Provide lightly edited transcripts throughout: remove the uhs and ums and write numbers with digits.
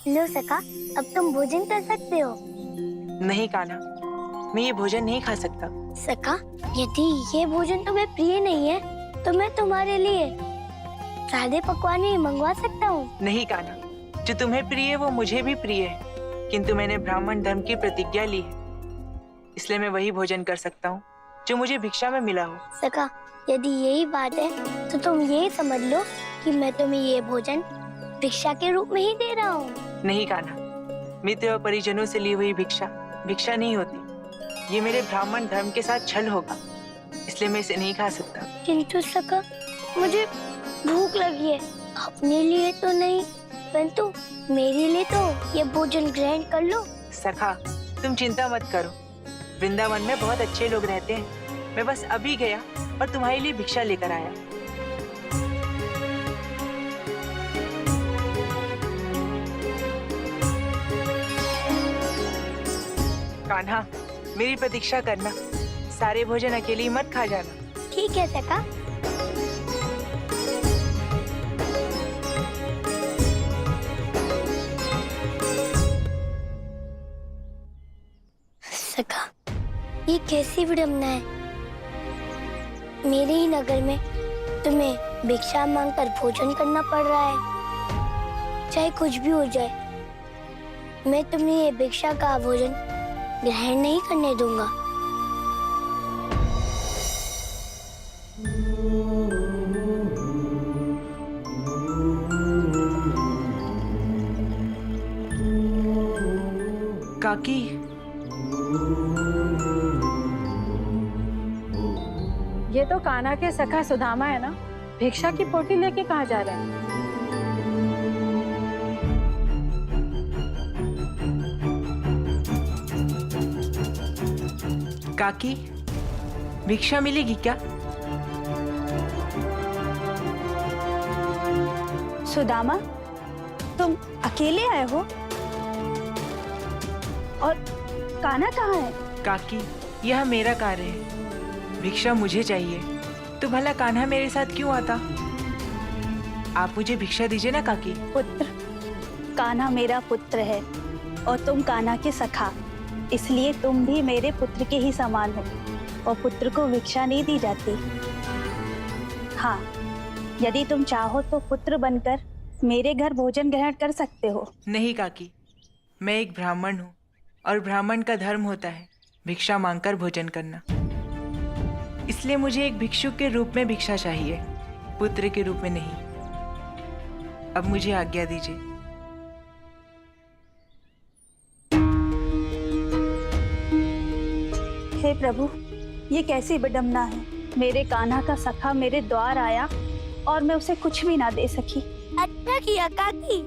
लो सखा, अब तुम भोजन कर सकते हो। नहीं कान्हा, मैं ये भोजन नहीं खा सकता। सखा, यदि ये भोजन तुम्हें प्रिय नहीं है तो मैं तुम्हारे लिए सादे पकवान ही मंगवा सकता हूँ। नहीं कान्हा, जो तुम्हें प्रिय है वो मुझे भी प्रिय है, किंतु मैंने ब्राह्मण धर्म की प्रतिज्ञा ली है, इसलिए मैं वही भोजन कर सकता हूँ जो मुझे भिक्षा में मिला हो। सखा, यदि यही बात है तो तुम यही समझ लो कि मैं तुम्हें ये भोजन भिक्षा के रूप में ही दे रहा हूँ। नहीं कान्हा, मित्र और परिजनों से ली हुई भिक्षा भिक्षा नहीं होती। ये मेरे ब्राह्मण धर्म के साथ छल होगा, इसलिए मैं इसे नहीं खा सकता। किंतु सखा, मुझे भूख लगी है, अपने लिए तो नहीं परंतु मेरे लिए तो ये भोजन ग्रहण कर लो। सखा, तुम चिंता मत करो, वृंदावन में बहुत अच्छे लोग रहते हैं। मैं बस अभी गया और तुम्हारे लिए भिक्षा लेकर आया। कान्हा, मेरी प्रतीक्षा करना, सारे भोजन अकेले ही मत खा जाना। ठीक है सखा। सखा, ये कैसी विडंबना है, मेरे ही नगर में तुम्हें भिक्षा मांगकर भोजन करना पड़ रहा है। चाहे कुछ भी हो जाए, मैं तुम्हें ये भिक्षा का भोजन ग्रहण नहीं करने दूंगा। काकी, ये तो कान्हा के सखा सुदामा है ना, भिक्षा की पोटली लेके कहाँ जा रहे हैं? काकी, भिक्षा मिलेगी क्या? सुदामा, तुम अकेले आए हो? और कान्हा कहाँ है? काकी, यह मेरा कार्य है, भिक्षा मुझे चाहिए, तो भला कान्हा मेरे साथ क्यों आता? आप मुझे भिक्षा दीजिए ना काकी। पुत्र, कान्हा मेरा पुत्र है और तुम कान्हा के सखा, इसलिए तुम भी मेरे पुत्र के ही समान हो और पुत्र को भिक्षा नहीं दी जाती। हाँ, यदि तुम चाहो तो पुत्र बनकर मेरे घर भोजन ग्रहण कर सकते हो। नहीं काकी, मैं एक ब्राह्मण हूँ और ब्राह्मण का धर्म होता है भिक्षा मांगकर भोजन करना, इसलिए मुझे एक भिक्षुक के रूप में भिक्षा चाहिए, पुत्र के रूप में नहीं। अब मुझे आज्ञा दीजिए। हे प्रभु, ये कैसी विडंबना है, मेरे कान्हा का सखा मेरे द्वार आया और मैं उसे कुछ भी ना दे सकी। अच्छा किया काकी।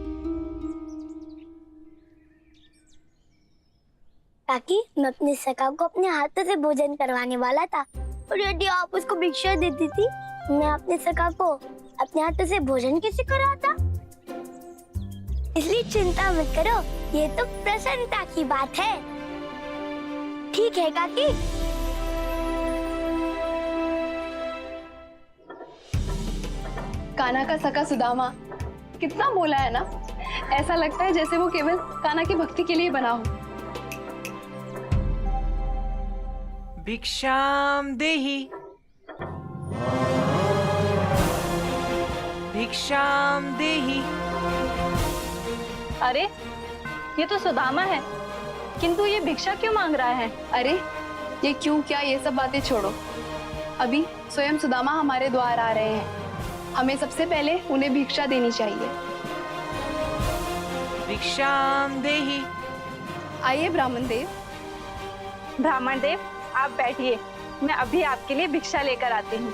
काकी, मैं अपने सखा को अपने हाथों से भोजन करवाने वाला था, और यदि आप उसको भिक्षा देती थी, मैं अपने सखा को अपने हाथों से भोजन कैसे कराता? इसलिए चिंता मत करो, ये तो प्रसन्नता की बात है। ठीक है काकी। कान्हा का सखा सुदामा कितना बोला है ना, ऐसा लगता है जैसे वो केवल कान्हा की भक्ति के लिए बना हो। भिक्षाम देहि, भिक्षाम देहि। अरे, ये तो सुदामा है, किंतु ये भिक्षा क्यों मांग रहा है? अरे, ये क्यों क्या, ये सब बातें छोड़ो। अभी स्वयं सुदामा हमारे द्वार आ रहे हैं, हमें सबसे पहले उन्हें भिक्षा देनी चाहिए। भिक्षाम देहि। आइए ब्राह्मण देव। ब्राह्मण देव, आप बैठिए, मैं अभी आपके लिए भिक्षा लेकर आती हूँ।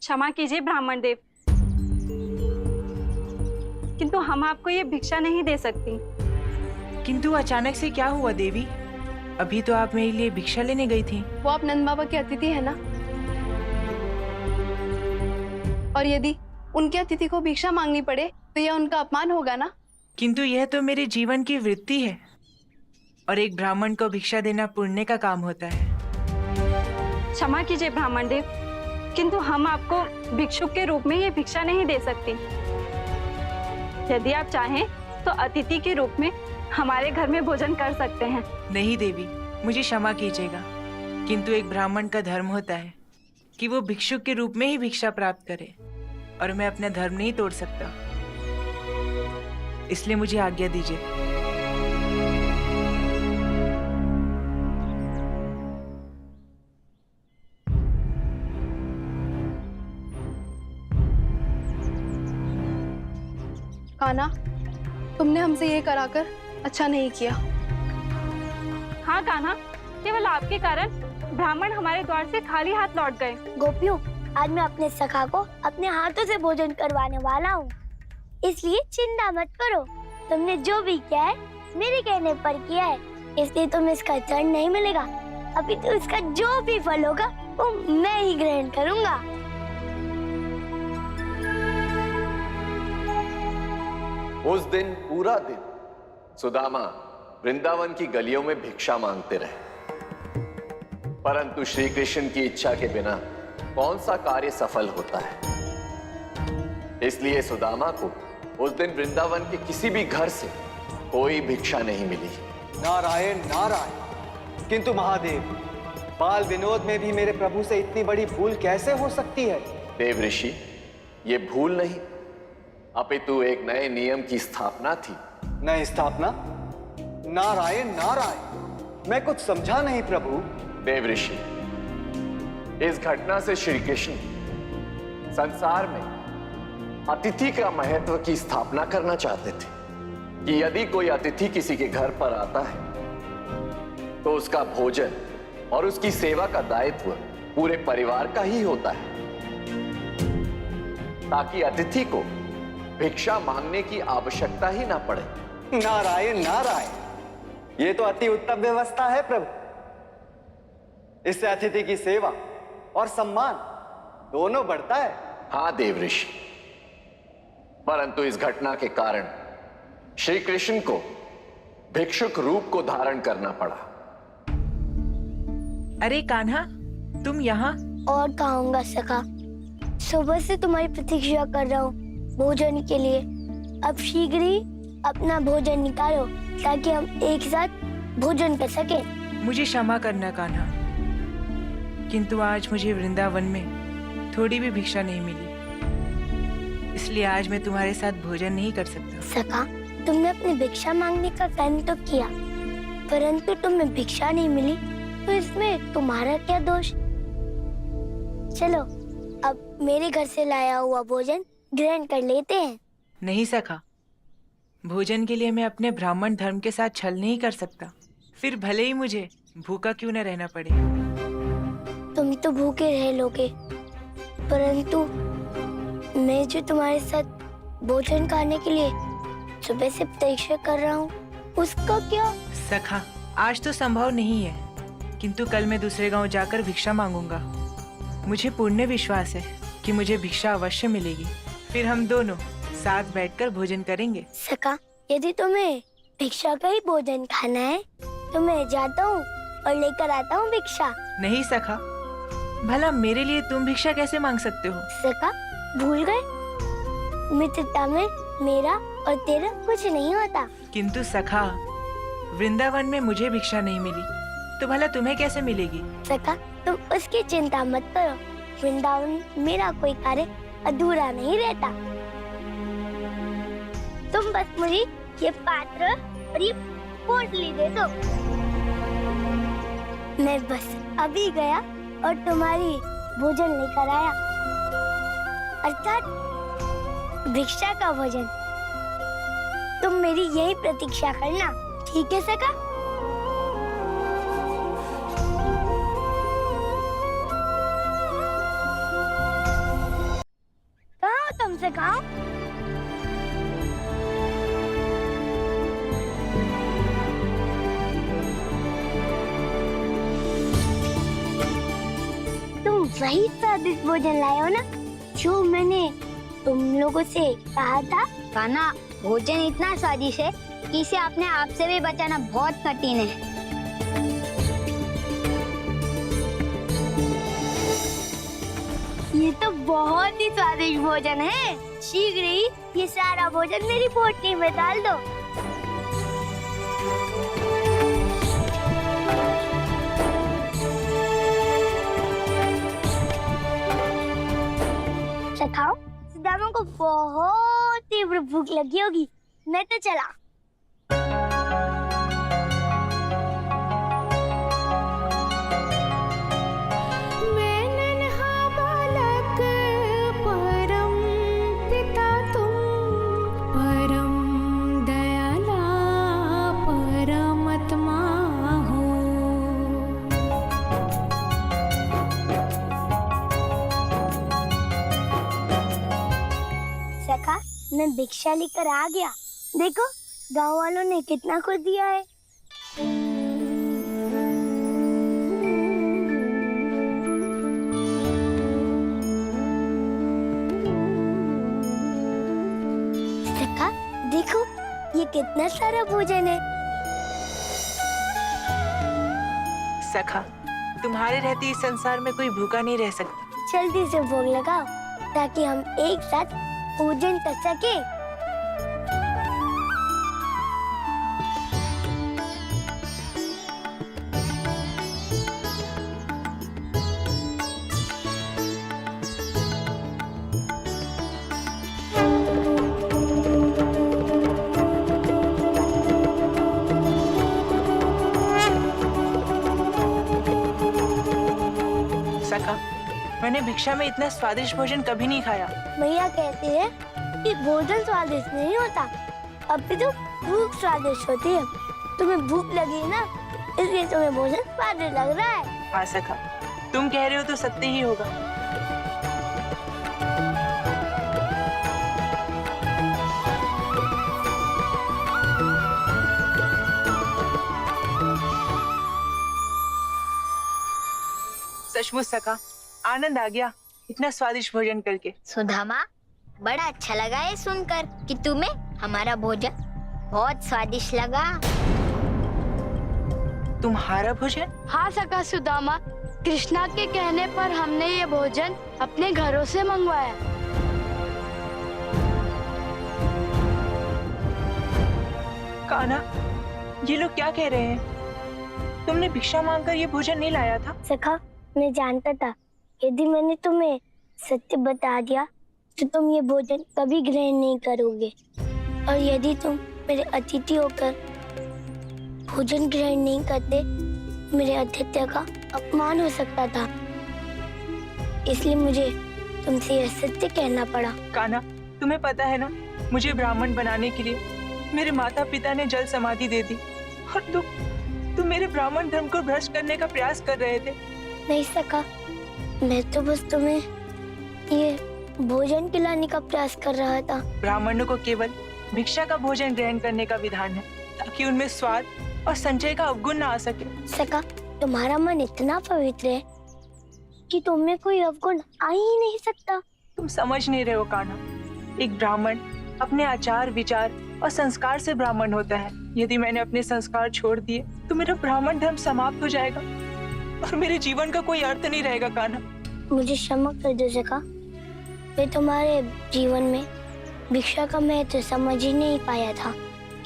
क्षमा कीजिए ब्राह्मण देव, किंतु हम आपको ये भिक्षा नहीं दे सकती। किंतु अचानक से क्या हुआ देवी? अभी तो आप मेरे लिए भिक्षा लेने गई थी। वो आप नंद बाबा के अतिथि है ना, और यदि उनके अतिथि को भिक्षा मांगनी पड़े तो यह उनका अपमान होगा ना। किंतु यह तो मेरे जीवन की वृत्ति है, और एक ब्राह्मण को भिक्षा देना पुण्य का काम होता है। क्षमा कीजिए ब्राह्मण देव, किंतु हम आपको भिक्षुक के रूप में ये भिक्षा नहीं दे सकती। यदि आप चाहें तो अतिथि के रूप में हमारे घर में भोजन कर सकते हैं। नहीं देवी, मुझे क्षमा कीजिएगा, किंतु एक ब्राह्मण का धर्म होता है कि वो भिक्षुक के रूप में ही भिक्षा प्राप्त करे, और मैं अपना धर्म नहीं तोड़ सकता। इसलिए मुझे आज्ञा दीजिए। कान्हा, तुमने हमसे ये कराकर अच्छा नहीं किया। हाँ कान्हा, केवल आपके कारण ब्राह्मण हमारे द्वार से खाली हाथ लौट गए। गोपियों, आज मैं अपने सखा को अपने हाथों से भोजन करवाने वाला हूँ, इसलिए चिंता मत करो। तुमने जो भी किया है मेरे कहने पर किया है, इसलिए तुम्हें इसका दंड नहीं मिलेगा। अभी तो इसका जो भी फल होगा वो मैं ही ग्रहण करूँगा। उस दिन पूरा दिन सुदामा वृंदावन की गलियों में भिक्षा मांगते रहे, परंतु श्री कृष्ण की इच्छा के बिना कौन सा कार्य सफल होता है। इसलिए सुदामा को उस दिन वृंदावन के किसी भी घर से कोई भिक्षा नहीं मिली। नारायण नारायण। किंतु महादेव, बाल विनोद में भी मेरे प्रभु से इतनी बड़ी भूल कैसे हो सकती है? देव ऋषि, ये भूल नहीं अपितु एक नए नियम की स्थापना थी। नई स्थापना? नारायण नारायण, मैं कुछ समझा नहीं प्रभु। देव ऋषि, इस घटना से श्री कृष्ण संसार में अतिथि का महत्व की स्थापना करना चाहते थे कि यदि कोई अतिथि किसी के घर पर आता है तो उसका भोजन और उसकी सेवा का दायित्व पूरे परिवार का ही होता है, ताकि अतिथि को भिक्षा मांगने की आवश्यकता ही ना पड़े। नारायण नारायण, ये तो अति उत्तम व्यवस्था है प्रभु। इससे अतिथि की सेवा और सम्मान दोनों बढ़ता है। हाँ देव ऋषि, परंतु इस घटना के कारण श्री कृष्ण को भिक्षुक रूप को धारण करना पड़ा। अरे कान्हा, तुम यहाँ? और कहूँगा सखा, सुबह से तुम्हारी प्रतीक्षा कर रहा हूँ भोजन के लिए। अब शीघ्र ही अपना भोजन निकालो ताकि हम एक साथ भोजन कर सके। मुझे क्षमा करना कान्हा, किंतु आज मुझे वृंदावन में थोड़ी भी भिक्षा नहीं मिली, इसलिए आज मैं तुम्हारे साथ भोजन नहीं कर सकता। सखा, तुमने अपनी भिक्षा मांगने का कर्म तो किया, परंतु तुम्हें भिक्षा नहीं मिली तो इसमें तुम्हारा क्या दोष? चलो अब मेरे घर से लाया हुआ भोजन ग्रहण कर लेते हैं। नहीं सखा, भोजन के लिए मैं अपने ब्राह्मण धर्म के साथ छल नहीं कर सकता, फिर भले ही मुझे भूखा क्यों न रहना पड़े। तुम तो भूखे रह लोगे, परंतु मैं जो तुम्हारे साथ भोजन खाने के लिए सुबह से प्रतीक्षा कर रहा हूँ, उसका क्या? सखा, आज तो संभव नहीं है, किंतु कल मैं दूसरे गांव जाकर भिक्षा मांगूंगा। मुझे पूर्ण विश्वास है कि मुझे भिक्षा अवश्य मिलेगी, फिर हम दोनों साथ बैठकर भोजन करेंगे। सखा, यदि तुम्हें भिक्षा का ही भोजन खाना है तो मैं जाता हूँ और लेकर आता हूँ भिक्षा। नहीं सखा, भला मेरे लिए तुम भिक्षा कैसे मांग सकते हो? सखा, भूल गए? मित्रता में मेरा और तेरा कुछ नहीं होता। किंतु सखा, वृंदावन में मुझे भिक्षा नहीं मिली तो भला तुम्हें कैसे मिलेगी? सखा, तुम उसकी चिंता मत करो, वृंदावन मेरा कोई कार्य अधूरा नहीं रहता। तुम बस मुझे ये पात्र और ये पोटली दे दो, मैं बस अभी गया और तुम्हारी भोजन लेकर आया, अर्थात भिक्षा का भोजन। तुम मेरी यही प्रतीक्षा करना, ठीक है सखा? कहाँ हो तुम सखा? वही स्वादिष्ट भोजन लाए हो ना जो मैंने तुम लोगों से कहा था। कान्हा, भोजन इतना स्वादिष्ट है कि इसे अपने आप से भी बचाना बहुत कठिन है। ये तो बहुत ही स्वादिष्ट भोजन है। शीघ्र ही ये सारा भोजन मेरी पोटली में डाल दो। सखाओ, सुदामा को बहुत तीव्र भूख लगी होगी। मैं तो चला। सखा, मैं भिक्षा लेकर आ गया। देखो गांव वालों ने कितना कुछ दिया है। सखा देखो, ये कितना सारा भोजन है। सखा, तुम्हारे रहते इस संसार में कोई भूखा नहीं रह सकता। जल्दी से भोग लगाओ ताकि हम एक साथ भोजन कर सके। सखा, मैंने भिक्षा में इतना स्वादिष्ट भोजन कभी नहीं खाया। मैया कहती है कि भोजन स्वादिष्ट नहीं होता, अभी तो भूख स्वादिष्ट होती है। तुम्हें भूख लगी ना, इसलिए तुम्हें भोजन स्वादिष्ट लग रहा है। हाँ सखा, तुम कह रहे हो तो सत्य ही होगा। सचमुच सखा, आनंद आ गया इतना स्वादिष्ट भोजन करके। सुदामा, बड़ा अच्छा लगा ये सुनकर कि तुम्हें हमारा भोजन बहुत स्वादिष्ट लगा। तुम्हारा भोजन? हाँ सखा सुदामा, कृष्णा के कहने पर हमने ये भोजन अपने घरों से मंगवाया। कान्हा, ये लोग क्या कह रहे हैं? तुमने भिक्षा मांगकर ये भोजन नहीं लाया था? सखा, मैं जानता था यदि मैंने तुम्हें सत्य बता दिया तो तुम ये भोजन कभी ग्रहण नहीं करोगे, और यदि तुम मेरे अतिथि होकर भोजन ग्रहण नहीं करते मेरे आतिथ्य का अपमान हो सकता था। इसलिए मुझे तुमसे यह सत्य कहना पड़ा। कान्हा, तुम्हें पता है ना, मुझे ब्राह्मण बनाने के लिए मेरे माता पिता ने जल समाधि दे दी, और तुम मेरे ब्राह्मण धर्म को भ्रष्ट करने का प्रयास कर रहे थे। नहीं सका, मैं तो बस तुम्हें ये भोजन खिलाने का प्रयास कर रहा था। ब्राह्मणों को केवल भिक्षा का भोजन ग्रहण करने का विधान है ताकि उनमें स्वाद और संचय का अवगुण न आ सके। सका, तुम्हारा मन इतना पवित्र है कि तुम्हें कोई अवगुण आ ही नहीं सकता। तुम समझ नहीं रहे हो कान्हा, एक ब्राह्मण अपने आचार विचार और संस्कार से ब्राह्मण होता है। यदि मैंने अपने संस्कार छोड़ दिए तो मेरा ब्राह्मण धर्म समाप्त हो जाएगा और मेरे जीवन का कोई अर्थ नहीं रहेगा। कान्हा, मुझे क्षमा कर दो सका, मैं तुम्हारे जीवन में भिक्षा का महत्व समझ ही नहीं पाया था,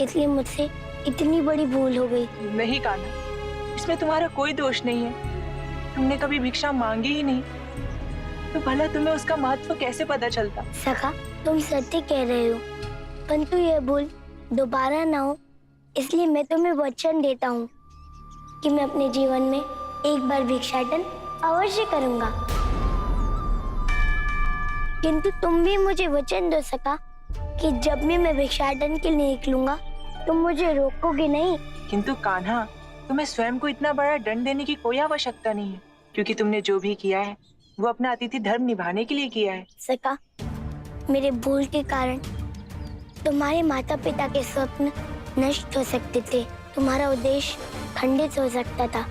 इसलिए मुझसे इतनी बड़ी भूल हो गई। नहीं कान्हा, इसमें तुम्हारा कोई दोष नहीं है। तुमने कभी भिक्षा मांगी ही नहीं, तो भला तुम्हें उसका महत्व कैसे पता चलता? सखा, तुम सत्य कह रहे हो, परंतु यह भूल दोबारा ना हो, इसलिए मैं तुम्हें वचन देता हूँ कि मैं अपने जीवन में एक बार भिक्षाटन अवश्य करूँगा। किंतु तुम भी मुझे वचन दो सका कि जब भी मैं भिक्षाटन के लिए निकलूंगा तुम मुझे रोकोगे नहीं। किंतु कान्हा, तुम्हें स्वयं को इतना बड़ा दंड देने की कोई आवश्यकता नहीं है, क्योंकि तुमने जो भी किया है वो अपना अतिथि धर्म निभाने के लिए किया है। सका, मेरे भूल के कारण तुम्हारे माता पिता के स्वप्न नष्ट हो सकते थे, तुम्हारा उद्देश्य खंडित हो सकता था,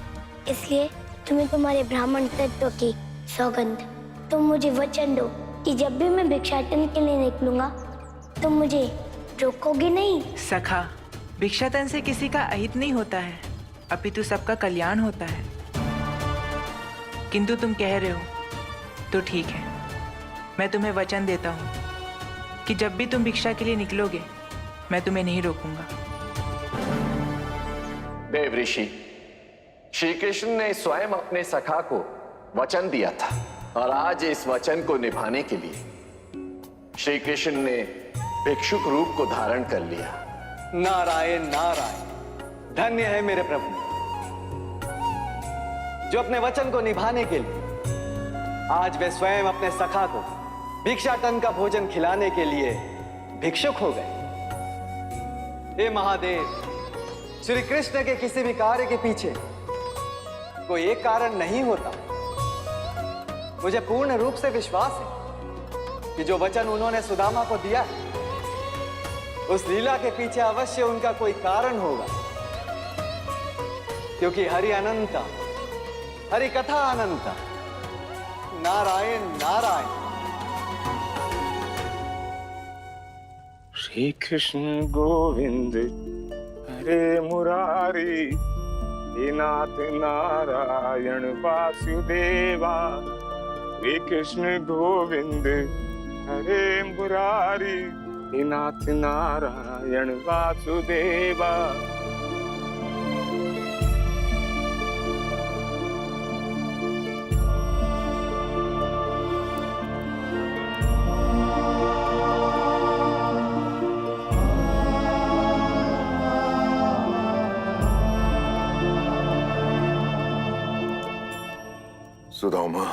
इसलिए तुम्हें तुम्हारे ब्राह्मण तत्व की सौगंध, तुम मुझे वचन दो कि जब भी मैं भिक्षाटन के लिए निकलूंगा तुम मुझे रोकोगे नहीं। सखा, भिक्षाटन से किसी का अहित नहीं होता है, अपितु सबका कल्याण होता है। किंतु तुम कह रहे हो तो ठीक है, मैं तुम्हें वचन देता हूँ कि जब भी तुम भिक्षा के लिए निकलोगे मैं तुम्हें नहीं रोकूंगा। देव ऋषि, श्री कृष्ण ने स्वयं अपने सखा को वचन दिया था और आज इस वचन को निभाने के लिए श्री कृष्ण ने भिक्षुक रूप को धारण कर लिया। नारायण नारायण, धन्य है मेरे प्रभु जो अपने वचन को निभाने के लिए आज वे स्वयं अपने सखा को भिक्षाटन का भोजन खिलाने के लिए भिक्षुक हो गए। हे महादेव, श्री कृष्ण के किसी भी कार्य के पीछे कोई एक कारण नहीं होता। मुझे पूर्ण रूप से विश्वास है कि जो वचन उन्होंने सुदामा को दिया है उस लीला के पीछे अवश्य उनका कोई कारण होगा, क्योंकि हरि अनंता, हरि कथा अनंता। नारायण नारायण। श्री कृष्ण गोविंद हरे मुरारी, हे नाथ नारायण वासुदेवा। श्री कृष्ण गोविंद हरे मुरारी, हे नाथ नारायण वासुदेवा। सुदामा,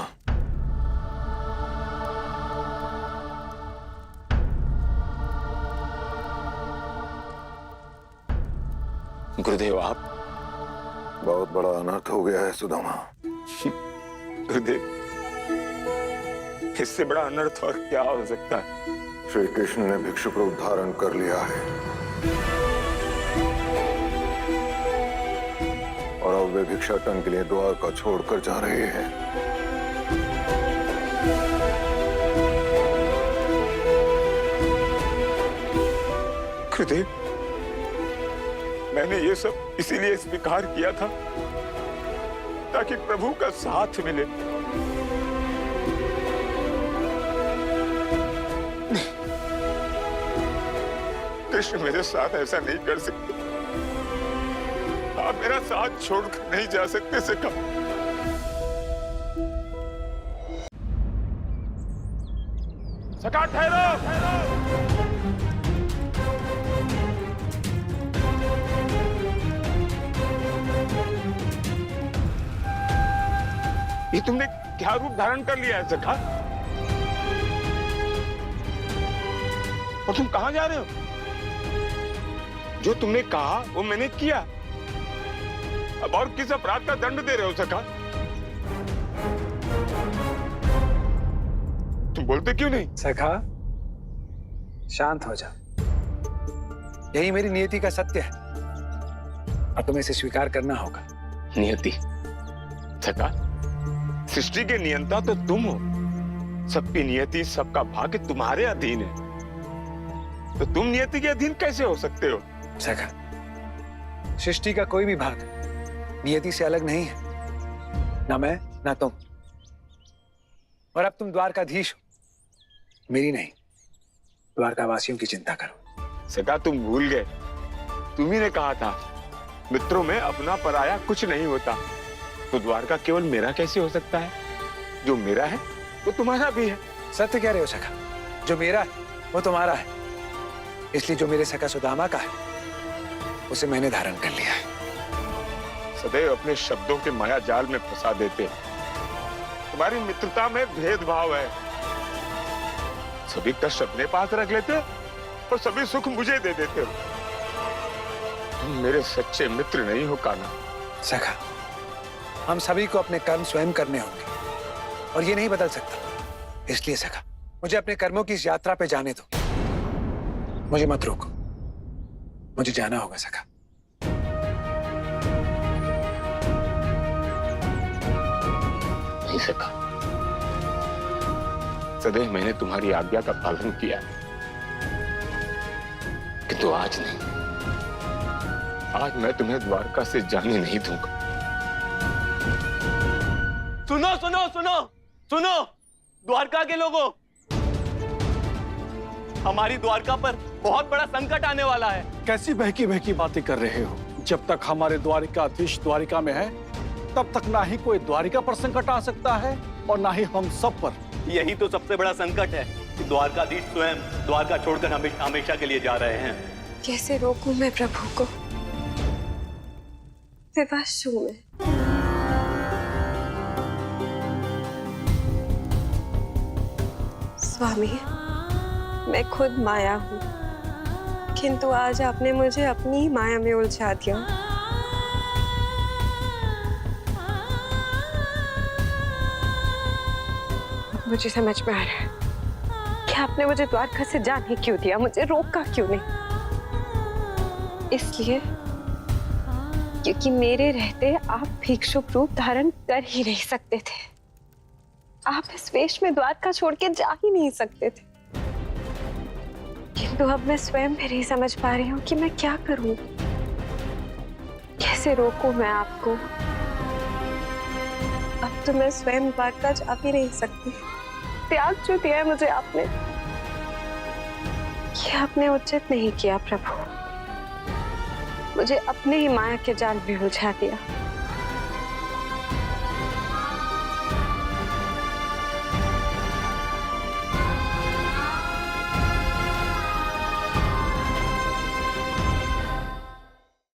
गुरुदेव, आप बहुत बड़ा अनर्थ हो गया है सुदामा। गुरुदेव, इससे बड़ा अनर्थ और क्या हो सकता है? श्री कृष्ण ने भिक्षुक रूप धारण कर लिया है और अब वे भिक्षाटन के लिए द्वारका छोड़कर जा रहे हैं। गुरुदेव, मैंने ये सब इसीलिए स्वीकार किया था ताकि प्रभु का साथ मिले। कृष्ण मेरे साथ ऐसा नहीं कर सकते। आप मेरा साथ छोड़कर नहीं जा सकते सखा। सखा ठहरो। ये तुमने क्या रूप धारण कर लिया है सखा? और तुम कहां जा रहे हो? जो तुमने कहा वो मैंने किया। अब और किस अपराध का दंड दे रहे हो सखा? तुम बोलते क्यों नहीं? सखा, शांत हो जा। यही मेरी नियति का सत्य है और तुम्हें इसे स्वीकार करना होगा। नियति? सखा, सृष्टि के नियंता तो तुम हो। सबकी नियति, सबका भाग्य तुम्हारे अधीन है, तो तुम नियति के अधीन कैसे हो सकते हो? सखा, सृष्टि का कोई भी भाग नियति से अलग नहीं है, ना मैं ना तुम। और अब तुम द्वारकाधीश हो, मेरी नहीं, द्वारकावासियों की चिंता करो। सखा, तुम भूल गए, तुम ही ने कहा था मित्रों में अपना पराया कुछ नहीं होता। तो द्वारका केवल मेरा कैसे हो सकता है? जो मेरा है वो तुम्हारा भी है। सत्य कह रहे हो सखा, जो मेरा है वो तुम्हारा है। इसलिए जो मेरे सखा सुदामा का है उसे मैंने धारण कर लिया है। सदैव अपने शब्दों के माया जाल में फंसा देते। तुम्हारी मित्रता में भेदभाव है। सभी कष्ट अपने पास रख लेते और सभी सुख मुझे दे देते हो। तुम मेरे सच्चे मित्र नहीं हो कान्हा। सखा, हम सभी को अपने कर्म स्वयं करने होंगे और ये नहीं बदल सकता। इसलिए सखा, मुझे अपने कर्मों की इस यात्रा पे जाने दो। मुझे मत रोको, मुझे जाना होगा सखा। नहीं सखा, सदैव मैंने तुम्हारी आज्ञा का पालन किया, किंतु आज नहीं। आज मैं तुम्हें द्वारका से जाने नहीं दूंगा। सुनो सुनो सुनो सुनो, द्वारका के लोगों, हमारी द्वारका पर बहुत बड़ा संकट आने वाला है। कैसी बहकी बहकी बातें कर रहे हो? जब तक हमारे द्वारिकाधीश द्वारिका में है, तब तक ना ही कोई द्वारिका पर संकट आ सकता है और ना ही हम सब पर। यही तो सबसे बड़ा संकट है कि द्वारकाधीश स्वयं द्वारका छोड़कर हमेशा के लिए जा रहे हैं। कैसे रोकूं मैं प्रभु को? विवश हूं मैं। स्वामी, मैं खुद माया हूं, किंतु आज आपने मुझे अपनी ही माया में उलझा दिया। मुझे समझ में आ रहा है कि आपने मुझे द्वारका से जाने क्यों दिया, मुझे रोका क्यों नहीं। इसलिए क्योंकि मेरे रहते आप भिक्षुक रूप धारण कर ही नहीं सकते थे। आप इस वेश में द्वारका छोड़ के जा ही नहीं सकते थे। किंतु अब मैं स्वयं भी नहीं समझ पा रही हूँ कि मैं क्या करूं, कैसे रोकूं मैं आपको। अब तो मैं स्वयं द्वारका जा भी नहीं सकती। त्याग जो दिया है मुझे आपने, ये आपने उचित नहीं किया प्रभु। मुझे अपने ही माया के जाल में उलझा दिया।